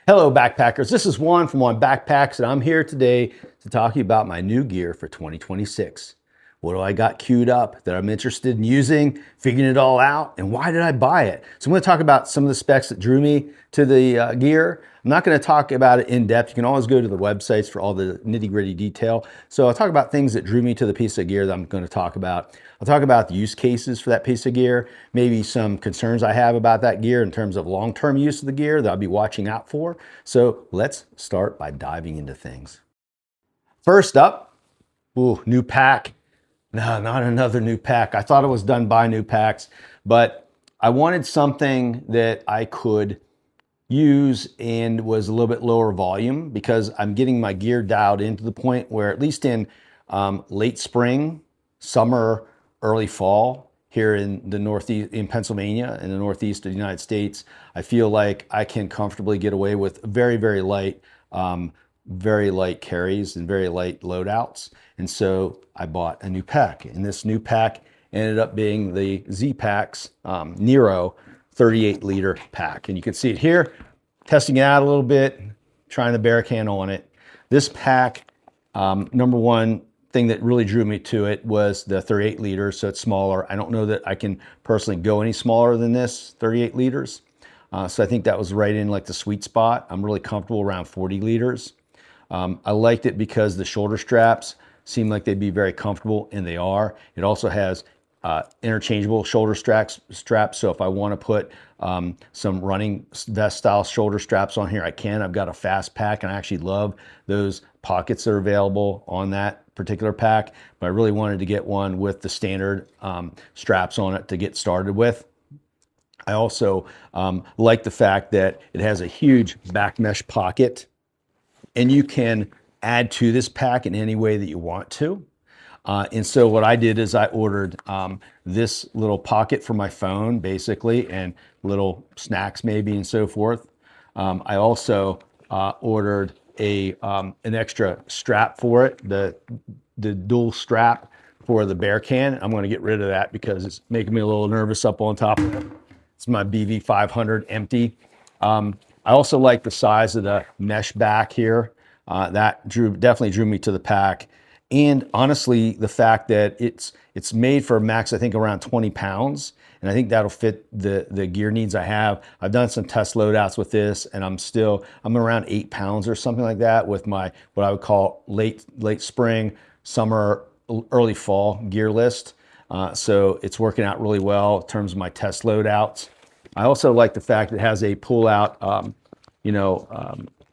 Hello, backpackers. This is Juan from Juan Backpacks, and I'm here today to talk to you about my new gear for 2026. What do I got queued up that I'm interested in using, figuring it all out, and why did I buy it? So I'm going to talk about some of the specs that drew me to the gear. I'm not going to talk about it in depth. You can always go to the websites for all the nitty-gritty detail. So I'll talk about things that drew me to the piece of gear that I'm going to talk about. I'll talk about the use cases for that piece of gear, maybe some concerns I have about that gear in terms of long-term use of the gear that I'll be watching out for. So let's start by diving into things. First up, new pack. No, not another new pack. I thought it was done by new packs, but I wanted something that I could use and was a little bit lower volume because I'm getting my gear dialed into the point where at least in late spring, summer, early fall here in the Northeast, in Pennsylvania, in the Northeast of the United States, I feel like I can comfortably get away with very light carries and very light loadouts. And so I bought a new pack, and this new pack ended up being the Zpacks Nero 38 liter pack. And you can see it here, testing it out a little bit, trying the bear can on it. This pack, number one thing that really drew me to it was the 38 liters, so it's smaller. I don't know that I can personally go any smaller than this, 38 liters. So I think that was right in like the sweet spot. I'm really comfortable around 40 liters. I liked it because the shoulder straps seem like they'd be very comfortable, and they are. It also has interchangeable shoulder straps. So if I want to put some running vest style shoulder straps on here, I can. I've got a fast pack, and I actually love those pockets that are available on that particular pack. But I really wanted to get one with the standard straps on it to get started with. I also like the fact that it has a huge back mesh pocket, and you can add to this pack in any way that you want to. And so what I did is I ordered this little pocket for my phone, basically, and little snacks maybe and so forth. I also ordered an extra strap for it, the dual strap for the bear can. I'm going to get rid of that because it's making me a little nervous up on top of it. It's my BV 500 empty. I also like the size of the mesh back here. That definitely drew me to the pack. And honestly, the fact that it's made for a max, I think around 20 pounds. And I think that'll fit the gear needs I have. I've done some test loadouts with this, and I'm around 8 pounds or something like that with my, what I would call late spring, summer, early fall gear list. So it's working out really well in terms of my test loadouts. I also like the fact that it has a pull-out,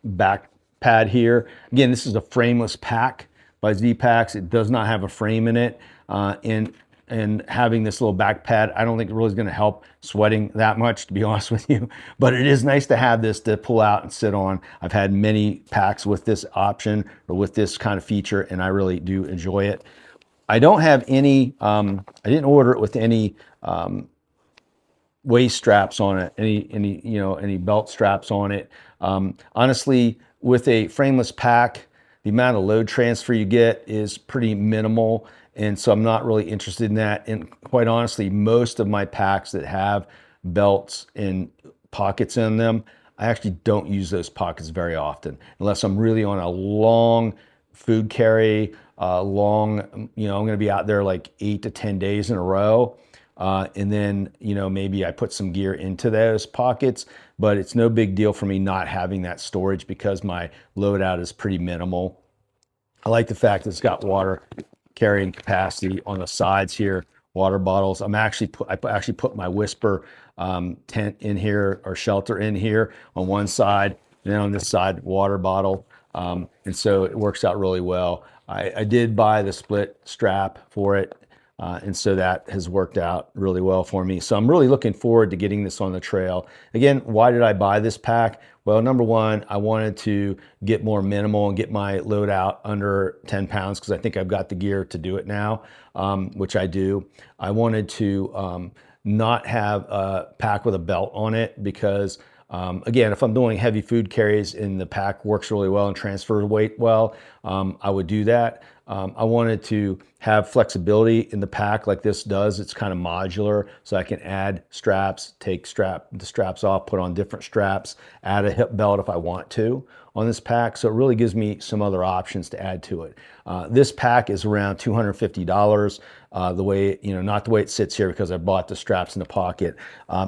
back pad here. Again, this is a frameless pack by Zpacks. It does not have a frame in it. And having this little back pad, I don't think it really is going to help sweating that much, to be honest with you. But it is nice to have this to pull out and sit on. I've had many packs with this option or with this kind of feature, and I really do enjoy it. I don't have any, I didn't order it with any waist straps on it, any belt straps on it. Honestly, with a frameless pack, the amount of load transfer you get is pretty minimal, and so I'm not really interested in that. And quite honestly, most of my packs that have belts and pockets in them, I actually don't use those pockets very often, unless I'm really on a long food carry, I'm going to be out there like 8 to 10 days in a row. And then, maybe I put some gear into those pockets, but it's no big deal for me not having that storage because my loadout is pretty minimal. I like the fact that it's got water carrying capacity on the sides here, water bottles. I actually put my Whisper tent in here, or shelter in here on one side, and then on this side, water bottle. And so it works out really well. I did buy the split strap for it. And so that has worked out really well for me. So I'm really looking forward to getting this on the trail. Again, why did I buy this pack? Well, number one, I wanted to get more minimal and get my load out under 10 pounds because I think I've got the gear to do it now, which I do. I wanted to not have a pack with a belt on it because Again, if I'm doing heavy food carries and the pack works really well and transfers weight well, I would do that. I wanted to have flexibility in the pack like this does. It's kind of modular, so I can add straps, take the straps off, put on different straps, add a hip belt if I want to on this pack. So it really gives me some other options to add to it. This pack is around $250. The way, not the way it sits here because I bought the straps in the pocket.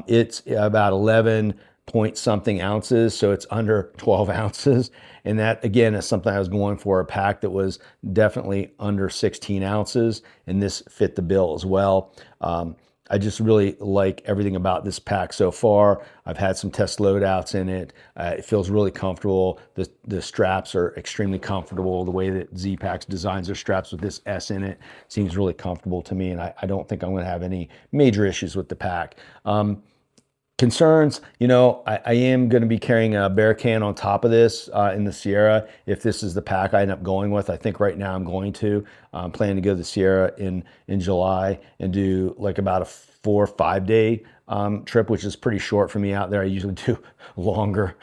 It's about 11 point something ounces, so it's under 12 ounces. And that, again, is something I was going for, a pack that was definitely under 16 ounces, and this fit the bill as well. I just really like everything about this pack so far. I've had some test loadouts in it. It feels really comfortable. The straps are extremely comfortable. The way that Zpacks designs their straps with this S in it seems really comfortable to me, and I don't think I'm going to have any major issues with the pack. Concerns, I am going to be carrying a bear can on top of this in the Sierra. If this is the pack I end up going with, I think right now I'm going to. I'm planning to go to the Sierra in July and do like about a 4 or 5 day trip, which is pretty short for me out there. I usually do longer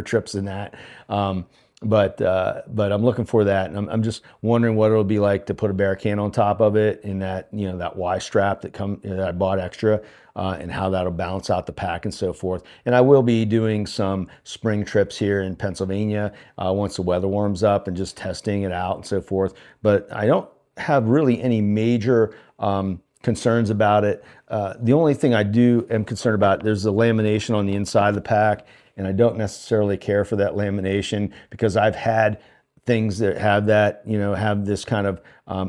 trips than that. But I'm looking for that, and I'm just wondering what it'll be like to put a bear can on top of it in that that Y strap that I bought extra, and how that'll balance out the pack and so forth. And I will be doing some spring trips here in Pennsylvania once the weather warms up and just testing it out and so forth. But I don't have really any major concerns about it. The only thing I am concerned about, there's the lamination on the inside of the pack. And I don't necessarily care for that lamination because I've had things that have that, have this kind of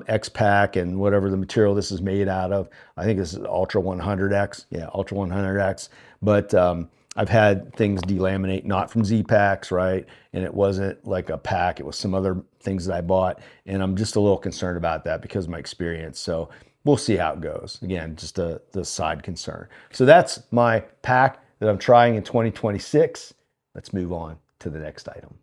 X-Pack and whatever the material this is made out of. I think this is Ultra 100X. Yeah, Ultra 100X. But I've had things delaminate, not from Zpacks, right? And it wasn't like a pack. It was some other things that I bought. And I'm just a little concerned about that because of my experience. So we'll see how it goes. Again, just the side concern. So that's my pack that I'm trying in 2026. Let's move on to the next item.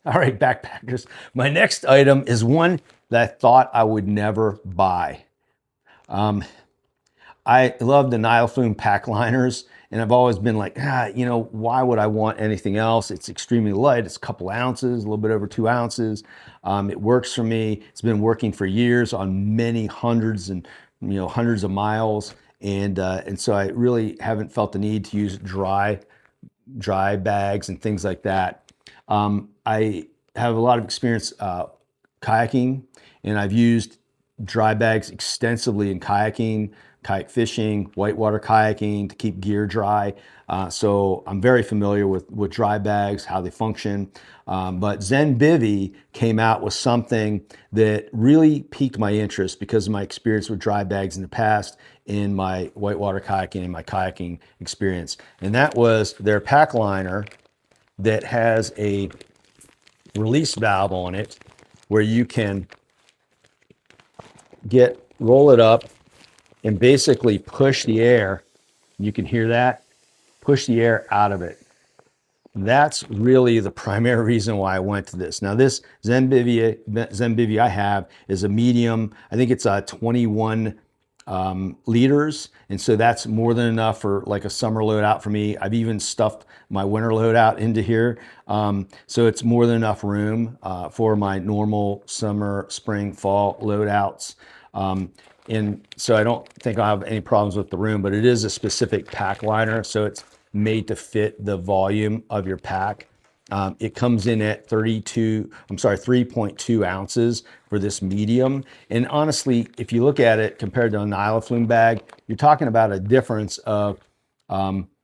All right, backpackers. My next item is one that I thought I would never buy. I love the Nylaflume pack liners, and I've always been like, why would I want anything else? It's extremely light. It's a couple ounces, a little bit over 2 ounces. It works for me. It's been working for years on many hundreds and hundreds of miles. And so I really haven't felt the need to use dry bags and things like that. I have a lot of experience kayaking, and I've used dry bags extensively in kayaking, kayak fishing, whitewater kayaking to keep gear dry. So I'm very familiar with dry bags, how they function. But Zenbivy came out with something that really piqued my interest because of my experience with dry bags in the past, in my whitewater kayaking and my kayaking experience. And that was their pack liner that has a release valve on it where you can roll it up and basically push the air. You can hear that, push the air out of it. That's really the primary reason why I went to this. Now this Zenbivy I have is a medium. I think it's 21 liters. And so that's more than enough for like a summer loadout for me. I've even stuffed my winter loadout into here. So it's more than enough room for my normal summer, spring, fall loadouts. And so I don't think I'll have any problems with the room, but it is a specific pack liner. So it's made to fit the volume of your pack. It comes in at 3.2 ounces for this medium. And honestly, if you look at it compared to a Nylaflume bag, you're talking about a difference of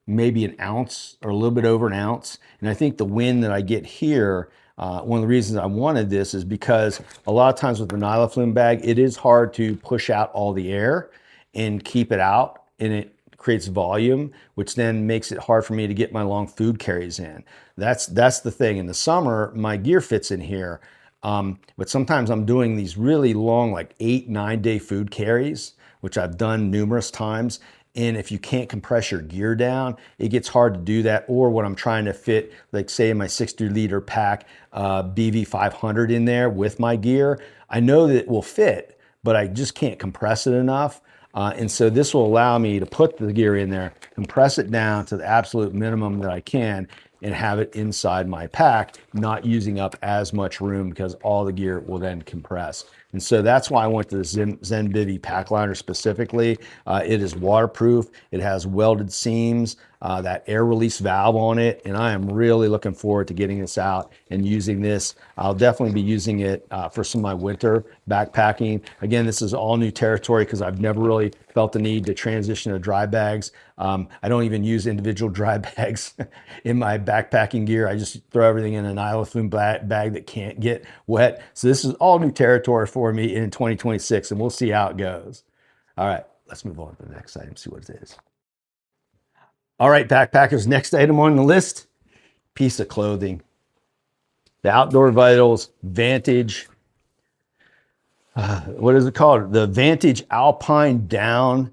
maybe an ounce or a little bit over an ounce. And I think the win that I get here, one of the reasons I wanted this is because a lot of times with the Nylaflume bag, it is hard to push out all the air and keep it out, and it creates volume, which then makes it hard for me to get my long food carries in. That's the thing. In the summer, my gear fits in here, but sometimes I'm doing these really long, like 8-9 day food carries, which I've done numerous times. And if you can't compress your gear down, it gets hard to do that. Or when I'm trying to fit, like say in my 60-liter pack, BV 500 in there with my gear, I know that it will fit, but I just can't compress it enough. And so this will allow me to put the gear in there, compress it down to the absolute minimum that I can, and have it inside my pack, not using up as much room because all the gear will then compress. And so that's why I went to the Zenbivy pack liner specifically. It is waterproof. It has welded seams, that air release valve on it. And I am really looking forward to getting this out and using this. I'll definitely be using it for some of my winter backpacking. Again, this is all new territory because I've never really felt the need to transition to dry bags. I don't even use individual dry bags in my backpacking gear. I just throw everything in an Ilofoon bag that can't get wet. So this is all new territory for me in 2026, and we'll see how it goes. All right, let's move on to the next item, see what it is. All right, backpackers, next item on the list, piece of clothing. The Outdoor Vitals Vantage, what is it called? The Vantage Alpine Down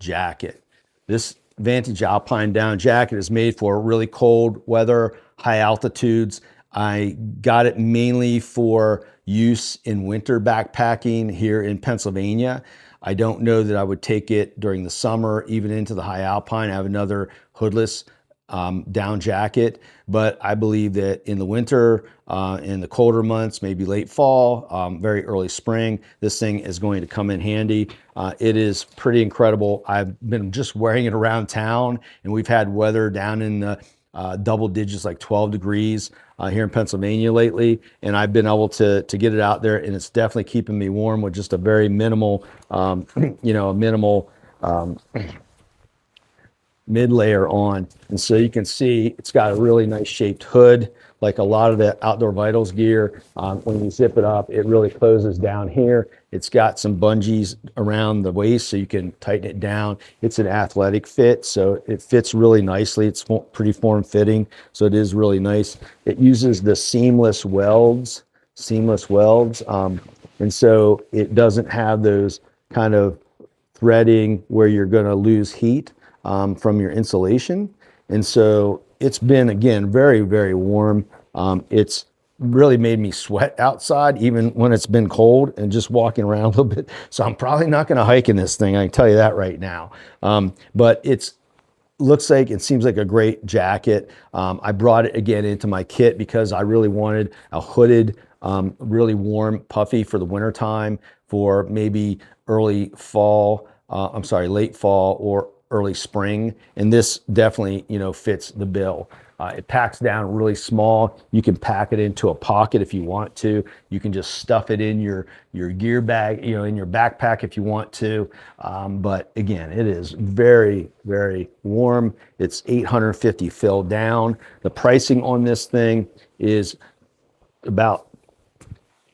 Jacket. This Vantage Alpine Down Jacket is made for really cold weather, high altitudes. I got it mainly for use in winter backpacking here in Pennsylvania. I don't know that I would take it during the summer, even into the high alpine. I have another hoodless down jacket, but I believe that in the winter, in the colder months, maybe late fall, very early spring, this thing is going to come in handy. It is pretty incredible. I've been just wearing it around town, and we've had weather down in the double digits, like 12 degrees here in Pennsylvania lately, and I've been able to get it out there, and it's definitely keeping me warm with just a very minimal, mid layer on. And so you can see it's got a really nice shaped hood, like a lot of the Outdoor Vitals gear. When you zip it up, it really closes down here. It's got some bungees around the waist so you can tighten it down. It's an athletic fit, so it fits really nicely. It's pretty form fitting, so it is really nice. It uses the seamless welds, and so it doesn't have those kind of threading where you're going to lose heat from your insulation. And so it's been, again, very, very warm. It's really made me sweat outside, even when it's been cold, and just walking around a little bit. So I'm probably not going to hike in this thing. I can tell you that right now. But it seems like a great jacket. I brought it again into my kit because I really wanted a hooded, really warm, puffy for the wintertime, for maybe late fall or early spring. And this definitely, fits the bill. It packs down really small. You can pack it into a pocket if you want to. You can just stuff it in your gear bag, in your backpack if you want to. But again, it is very, very warm. It's 850 fill down. The pricing on this thing is about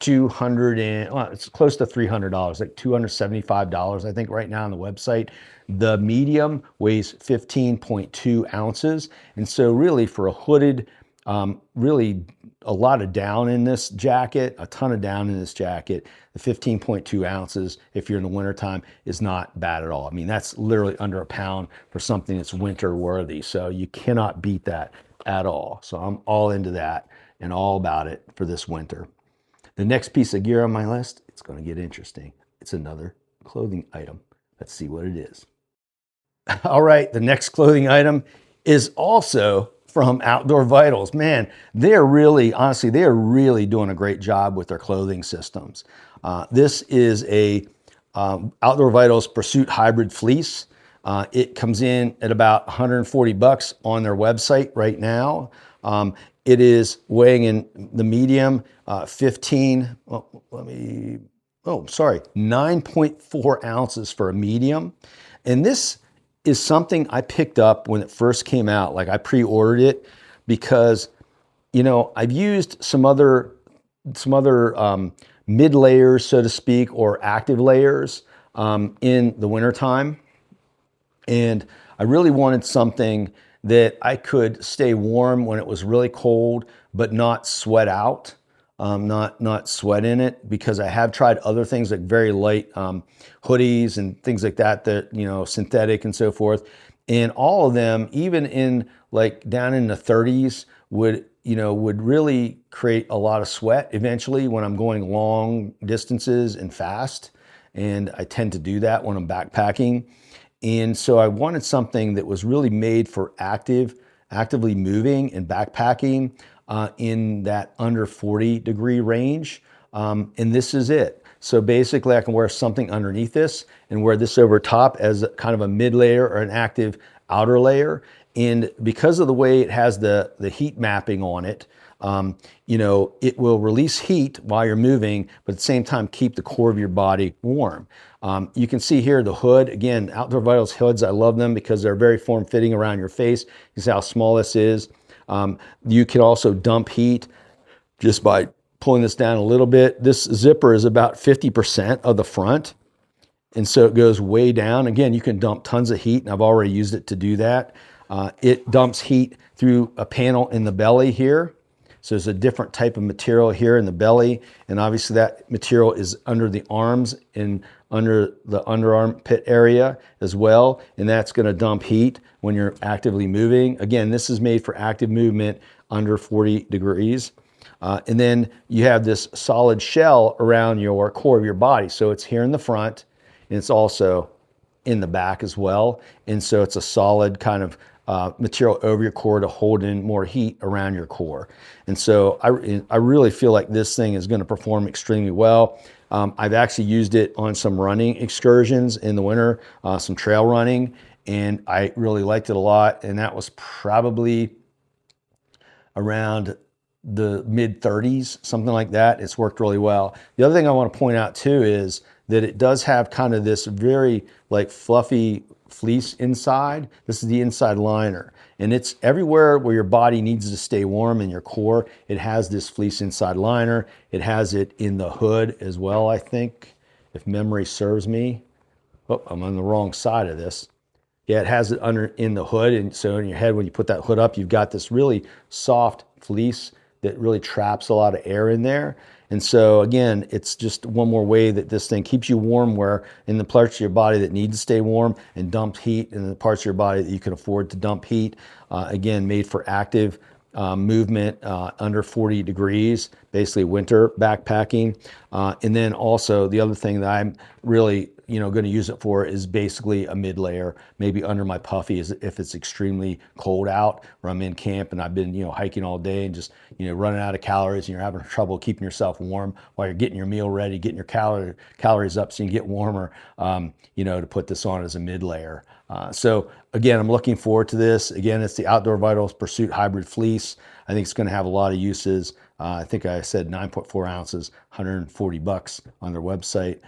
it's close to $300, like $275, I think, right now on the website. The medium weighs 15.2 ounces. And so really for a hooded, really a lot of down in this jacket, a ton of down in this jacket, the 15.2 ounces, if you're in the wintertime, is not bad at all. I mean, that's literally under a pound for something that's winter worthy. So you cannot beat that at all. So I'm all into that and all about it for this winter. The next piece of gear on my list, it's going to get interesting. It's another clothing item. Let's see what it is. All right, the next clothing item is also from Outdoor Vitals. Man, they are really doing a great job with their clothing systems. This is a Outdoor Vitals Pursuit Hybrid Fleece. It comes in at about $140 on their website right now. It is weighing in the medium, 9.4 ounces for a medium. And this is something I picked up when it first came out. Like, I pre-ordered it because, I've used some other mid layers, so to speak, or active layers in the wintertime. And I really wanted something that I could stay warm when it was really cold, but not sweat out, not sweat in it, because I have tried other things like very light hoodies and things like that, synthetic and so forth. And all of them, even in like down in the 30s, would really create a lot of sweat eventually when I'm going long distances and fast. and I tend to do that when I'm backpacking. And so I wanted something that was really made for actively moving and backpacking in that under 40-degree range. And this is it. So basically I can wear something underneath this and wear this over top as kind of a mid layer or an active outer layer. And because of the way it has the heat mapping on it, you know, it will release heat while you're moving, but at the same time, keep the core of your body warm. You can see here the hood. Again, Outdoor Vitals hoods, I love them because they're very form-fitting around your face. You see how small this is. You can also dump heat just by pulling this down a little bit. This zipper is about 50% of the front. And so it goes way down. Again, you can dump tons of heat, and I've already used it to do that. It dumps heat through a panel in the belly here. So there's a different type of material here in the belly, and obviously that material is under the arms and under the underarm pit area as well, and that's gonna dump heat when you're actively moving. Again, this is made for active movement under 40 degrees. And then you have this solid shell around your core of your body. So it's here in the front, and it's also in the back as well. And so it's a solid kind of material over your core to hold in more heat around your core. And so I really feel like this thing is going to perform extremely well. I've actually used it on some running excursions in the winter, some trail running, and I really liked it a lot. And that was probably around the mid 30s, something like that. It's worked really well. The other thing I want to point out too is that it does have kind of this very like fluffy fleece inside. This is the inside liner, and it's everywhere where your body needs to stay warm in your core. It has this fleece inside liner. It has it in the hood as well, I think, if memory serves me. Oh, I'm on the wrong side of this. Yeah, it has it under in the hood, and so in your head, when you put that hood up, you've got this really soft fleece that really traps a lot of air in there. And so again, it's just one more way that this thing keeps you warm, where in the parts of your body that need to stay warm, and dumps heat in the parts of your body that you can afford to dump heat. Again, made for active movement under 40 degrees, basically winter backpacking. And then also the other thing that I'm really going to use it for is basically a mid layer, maybe under my puffy, is if it's extremely cold out, or I'm in camp and I've been hiking all day and just running out of calories, and you're having trouble keeping yourself warm while you're getting your meal ready, getting your calories up so you can get warmer, to put this on as a mid layer. So again, I'm looking forward to this. Again, it's the Outdoor Vitals Pursuit Hybrid Fleece. I think it's going to have a lot of uses. I think I said 9.4 ounces, $140 on their website.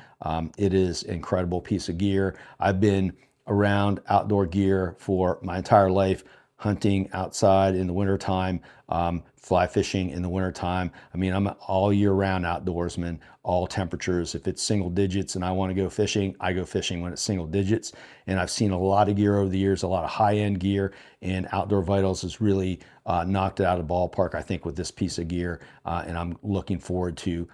It is an incredible piece of gear. I've been around outdoor gear for my entire life, hunting outside in the wintertime, fly fishing in the wintertime. I mean, I'm an all year round outdoorsman, all temperatures. If it's single digits and I want to go fishing, I go fishing when it's single digits. And I've seen a lot of gear over the years, a lot of high end gear, and Outdoor Vitals has really knocked it out of the ballpark, I think, with this piece of gear. And I'm looking forward to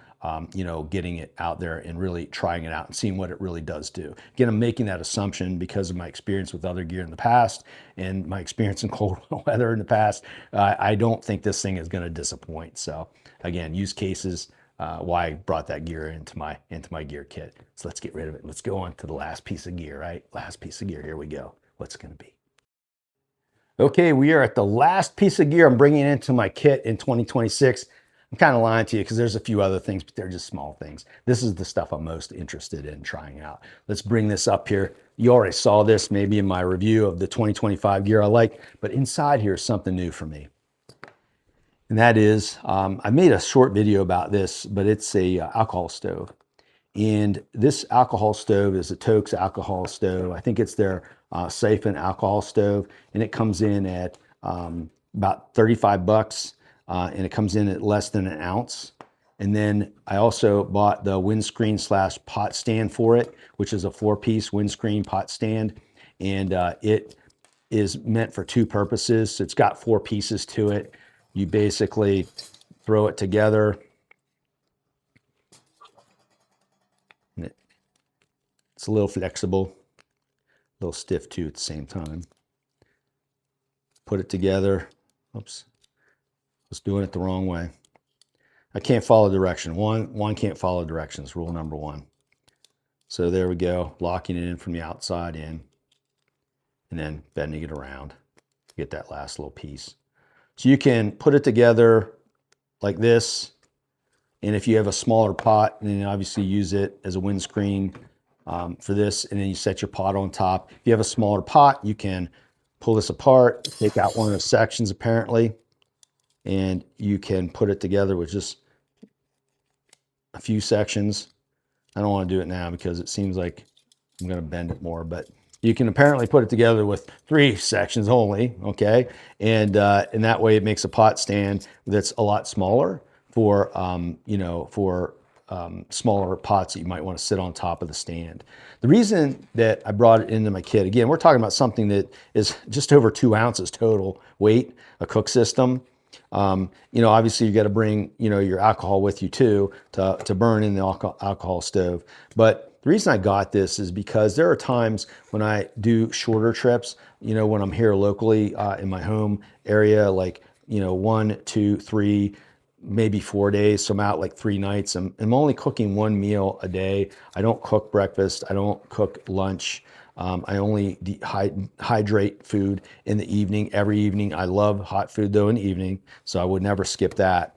getting it out there and really trying it out and seeing what it really does do. Again, I'm making that assumption because of my experience with other gear in the past and my experience in cold weather in the past. I don't think this thing is going to disappoint. So again, use cases, why I brought that gear into my gear kit. So let's get rid of it. Let's go on to the last piece of gear, right? Last piece of gear. Here we go. What's it going to be? Okay, we are at the last piece of gear I'm bringing into my kit in 2026. I'm kind of lying to you because there's a few other things, but they're just small things. This is the stuff I'm most interested in trying out. Let's bring this up here. You already saw this maybe in my review of the 2025 gear I like, but inside here is something new for me. And that is, I made a short video about this, but it's a alcohol stove. And this alcohol stove is a Toaks alcohol stove. I think it's their Siphon alcohol stove, and it comes in at about $35, and it comes in at less than an ounce. And then I also bought the windscreen / pot stand for it, which is a 4-piece windscreen pot stand, and it is meant for 2 purposes. So it's got 4 pieces to it. You basically throw it together. It's a little flexible, a little stiff too at the same time. Put it together. Oops, I was doing it the wrong way. I can't follow direction. One can't follow directions, rule number 1. So there we go, locking it in from the outside in, and then bending it around to get that last little piece. So you can put it together like this, and if you have a smaller pot, then obviously use it as a windscreen for this, and then you set your pot on top. If you have a smaller pot, you can pull this apart, take out one of the sections apparently, and you can put it together with just a few sections. I don't want to do it now because it seems like I'm going to bend it more, but you can apparently put it together with 3 sections only, okay? And that way it makes a pot stand that's a lot smaller for, you know, for smaller pots that you might want to sit on top of the stand. The reason that I brought it into my kit, again, we're talking about something that is just over 2 ounces total weight, a cook system. You know, obviously you got to bring, you know, your alcohol with you too to burn in the alcohol stove. But the reason I got this is because there are times when I do shorter trips, you know, when I'm here locally in my home area, like, you know, 1, 2, 3, maybe 4 days. So I'm out like 3 nights. I'm only cooking 1 meal a day. I don't cook breakfast. I don't cook lunch. I only hydrate food in the evening, every evening. I love hot food though in the evening, so I would never skip that.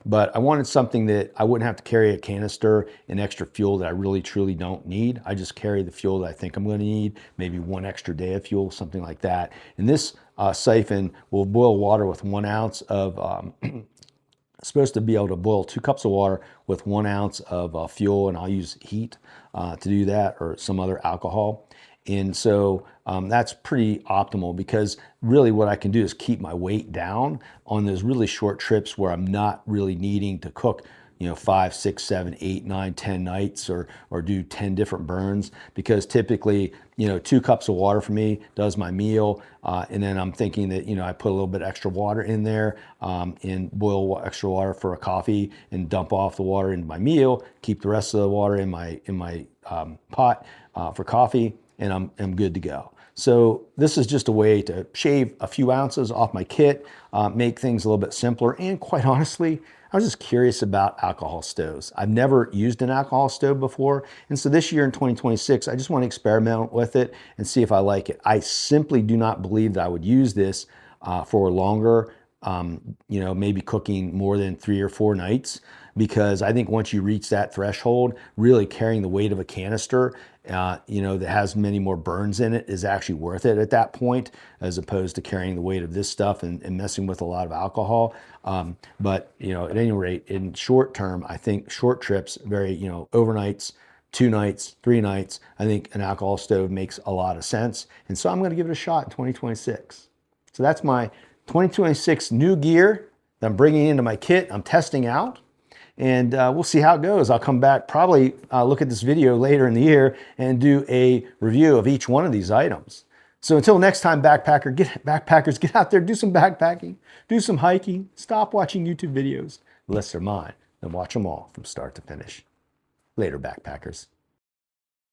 But I wanted something that I wouldn't have to carry a canister and extra fuel that I really truly don't need. I just carry the fuel that I think I'm going to need, maybe 1 extra day of fuel, something like that. And this siphon will boil water with 1 ounce of supposed to be able to boil 2 cups of water with 1 ounce of fuel, and I'll use heat to do that, or some other alcohol. And so that's pretty optimal, because really what I can do is keep my weight down on those really short trips where I'm not really needing to cook, you know, 5, 6, 7, 8, 9, 10 nights or do 10 different burns, because typically, you know, 2 cups of water for me does my meal. And then I'm thinking that, you know, I put a little bit extra water in there and boil extra water for a coffee and dump off the water into my meal, keep the rest of the water in my pot for coffee, and I'm good to go. So this is just a way to shave a few ounces off my kit, make things a little bit simpler. And quite honestly, I was just curious about alcohol stoves. I've never used an alcohol stove before. And so this year in 2026, I just want to experiment with it and see if I like it. I simply do not believe that I would use this for longer, you know, maybe cooking more than 3 or 4 nights, because I think once you reach that threshold, really carrying the weight of a canister, you know, that has many more burns in it is actually worth it at that point, as opposed to carrying the weight of this stuff and messing with a lot of alcohol. But, you know, at any rate, in short term, I think short trips, very, you know, overnights, 2 nights, 3 nights, I think an alcohol stove makes a lot of sense. And so I'm going to give it a shot in 2026. So that's my 2026 new gear that I'm bringing into my kit. I'm testing out. And we'll see how it goes. I'll come back, probably look at this video later in the year and do a review of each one of these items. So until next time, backpackers, get out there, do some backpacking, do some hiking, stop watching YouTube videos, unless they're mine, and watch them all from start to finish. Later, backpackers.